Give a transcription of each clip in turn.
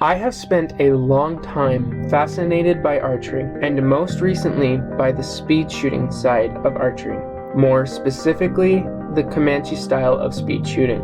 I have spent a long time fascinated by archery, and most recently by the speed shooting side of archery, more specifically the Comanche style of speed shooting.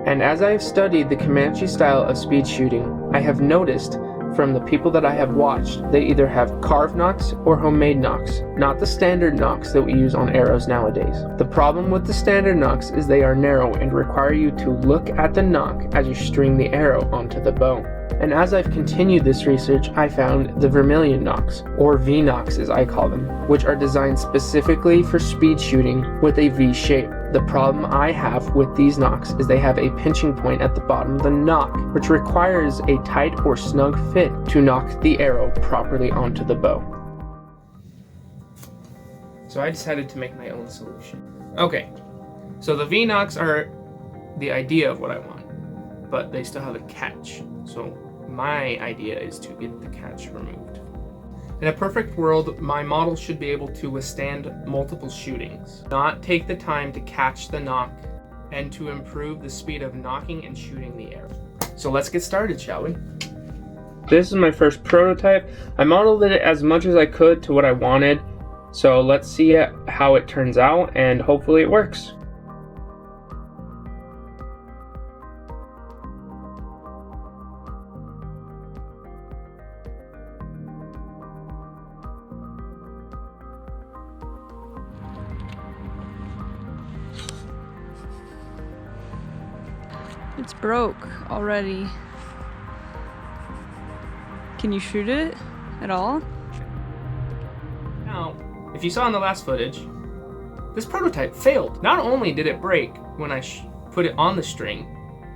And as I have studied the Comanche style of speed shooting, I have noticed from the people that I have watched, they either have carved nocks or homemade nocks, not the standard nocks that we use on arrows nowadays. The problem with the standard nocks is they are narrow and require you to look at the nock as you string the arrow onto the bow. And as I've continued this research, I found the vermilion nocks, or V-nocks as I call them, which are designed specifically for speed shooting with a V shape. The problem I have with these nocks is they have a pinching point at the bottom of the nock, which requires a tight or snug fit to nock the arrow properly onto the bow. So I decided to make my own solution. Okay, so the V-nocks are the idea of what I want, but they still have a catch. So my idea is to get the catch removed. In a perfect world, my model should be able to withstand multiple shootings, not take the time to catch the nock, and to improve the speed of nocking and shooting the arrow. So let's get started, shall we? This is my first prototype. I modeled it as much as I could to what I wanted, so let's see how it turns out, and hopefully it works. It's broke already. Can you shoot it at all? Now, if you saw in the last footage, this prototype failed. Not only did it break when I put it on the string,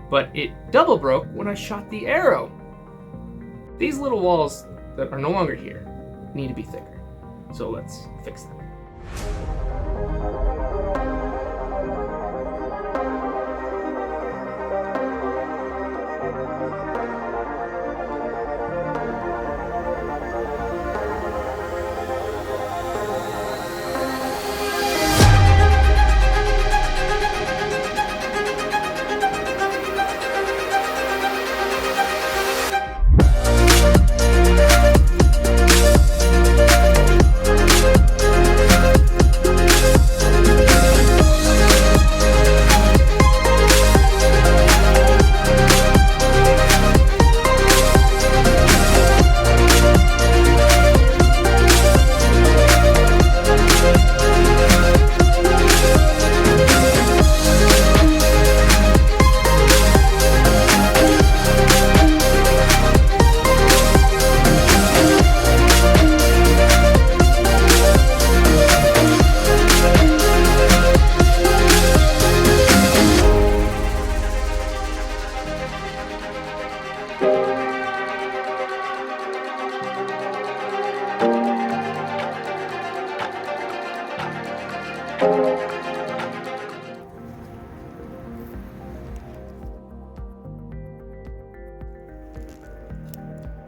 but it double broke when I shot the arrow. These little walls that are no longer here need to be thicker. So let's fix them.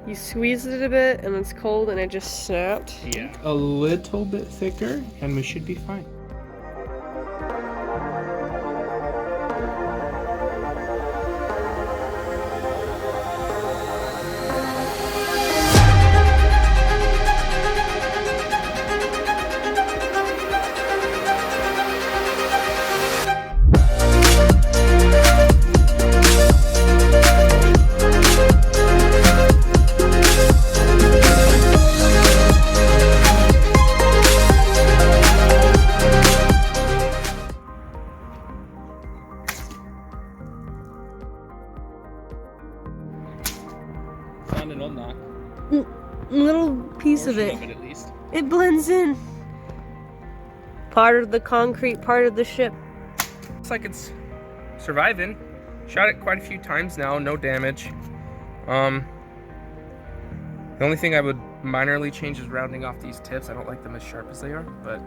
You squeezed it a bit and it's cold and it just snapped. Yeah, a little bit thicker and we should be fine. Found an old knock. Little piece of it. At least. It blends in. Part of the concrete, part of the ship. Looks like it's surviving. Shot it quite a few times now, no damage. The only thing I would minorly change is rounding off these tips. I don't like them as sharp as they are, but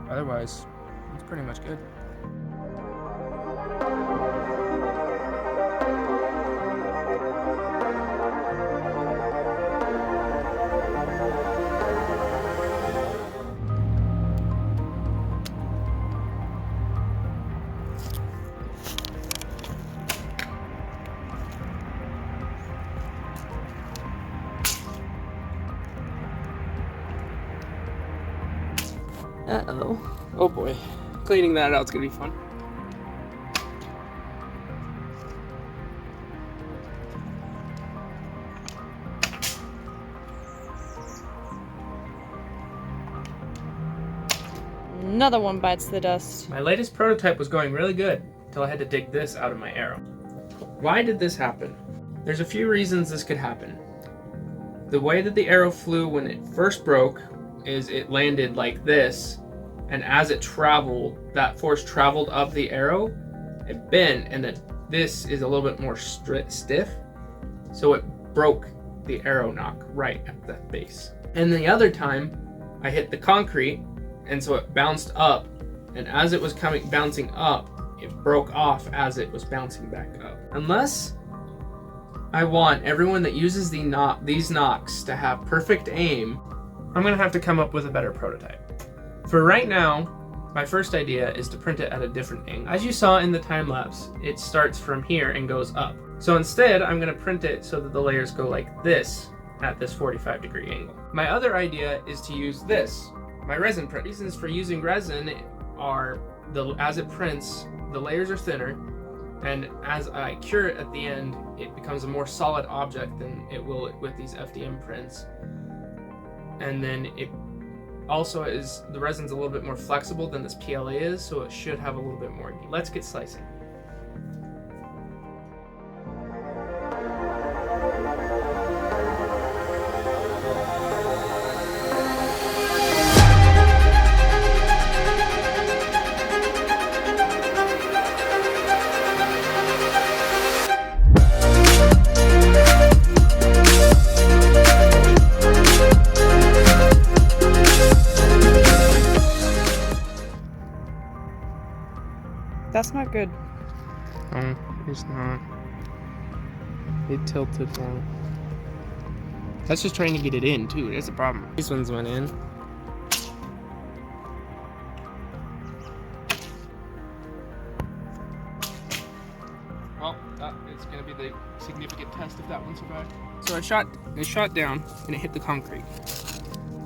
otherwise, it's pretty much good. Uh-oh. Oh boy. Cleaning that out's gonna be fun. Another one bites the dust. My latest prototype was going really good until I had to dig this out of my arrow. Why did this happen? There's a few reasons this could happen. The way that the arrow flew when it first broke is it landed like this, and as it traveled, that force traveled up the arrow, it bent, and then this is a little bit more stiff, so it broke the arrow nock right at the base. And the other time, I hit the concrete, and so it bounced up, and as it was bouncing up, it broke off as it was bouncing back up. Unless I want everyone that uses these nocks to have perfect aim, I'm gonna have to come up with a better prototype. For right now, my first idea is to print it at a different angle. As you saw in the time lapse, it starts from here and goes up. So instead, I'm gonna print it so that the layers go like this at this 45-degree angle. My other idea is to use this, my resin print. Reasons for using resin are as it prints, the layers are thinner, and as I cure it at the end, it becomes a more solid object than it will with these FDM prints. And then it also the resin's a little bit more flexible than this PLA is, so it should have a little bit more. Let's get slicing. That's not good. Oh, it's not. It tilted wrong. That's just trying to get it in too. That's the problem. These ones went in. Well, that is going to be the significant test if that one survived. So it shot down and it hit the concrete.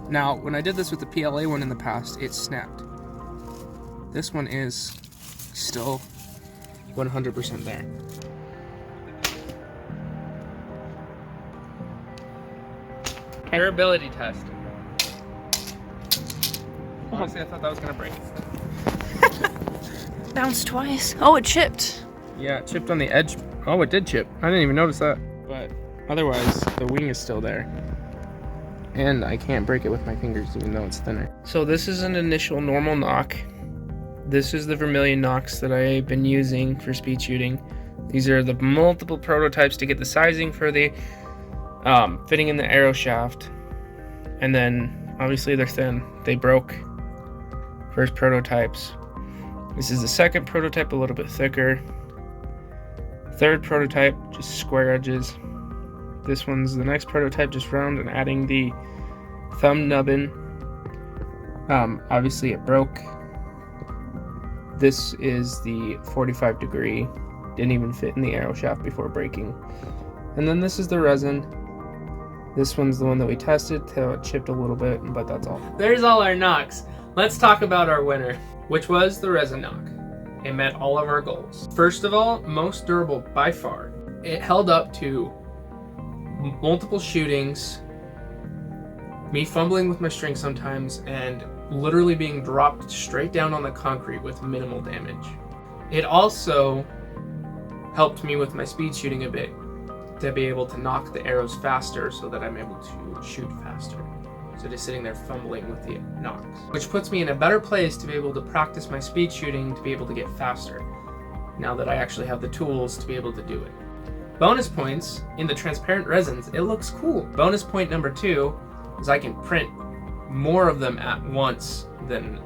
Now, when I did this with the PLA one in the past, it snapped. This one is still 100% there. Durability test. Honestly, I thought that was gonna break. Bounced twice. Oh, it chipped. Yeah, it chipped on the edge. Oh, it did chip. I didn't even notice that. But otherwise, the wing is still there. And I can't break it with my fingers even though it's thinner. So this is an initial normal nock. This is the vermilion nocks that I've been using for speed shooting. These are the multiple prototypes to get the sizing for the fitting in the arrow shaft. And then obviously they're thin. They broke. First prototypes. This is the second prototype, a little bit thicker. Third prototype, just square edges. This one's the next prototype, just round and adding the thumb nubbin. Obviously it broke. This is the 45-degree, didn't even fit in the arrow shaft before breaking. And then this is the resin. This one's the one that we tested till it chipped a little bit, but that's all. There's all our nocks. Let's talk about our winner, which was the resin nock. It met all of our goals. First of all, most durable by far. It held up to multiple shootings, me fumbling with my string sometimes, and literally being dropped straight down on the concrete with minimal damage. It also helped me with my speed shooting a bit to be able to knock the arrows faster so that I'm able to shoot faster. So just sitting there fumbling with the nocks, which puts me in a better place to be able to practice my speed shooting to be able to get faster now that I actually have the tools to be able to do it. Bonus points, in the transparent resins, it looks cool. Bonus point number 2 is I can print more of them at once than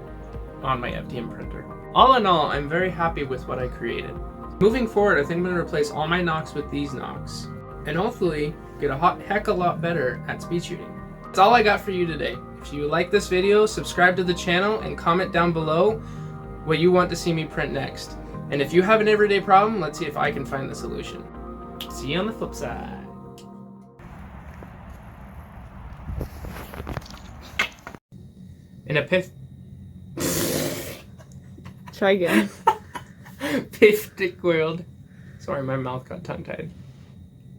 on my FDM printer. All in all, I'm very happy with what I created. Moving forward, I think I'm going to replace all my nocks with these nocks, and hopefully get a heck of a lot better at speed shooting. That's all I got for you today. If you like this video, subscribe to the channel and comment down below what you want to see me print next. And if you have an everyday problem, let's see if I can find the solution. See you on the flip side. Try again. Fifth Dick World. Sorry, my mouth got tongue-tied.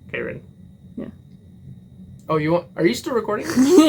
Okay, ready? Yeah. Oh, are you still recording?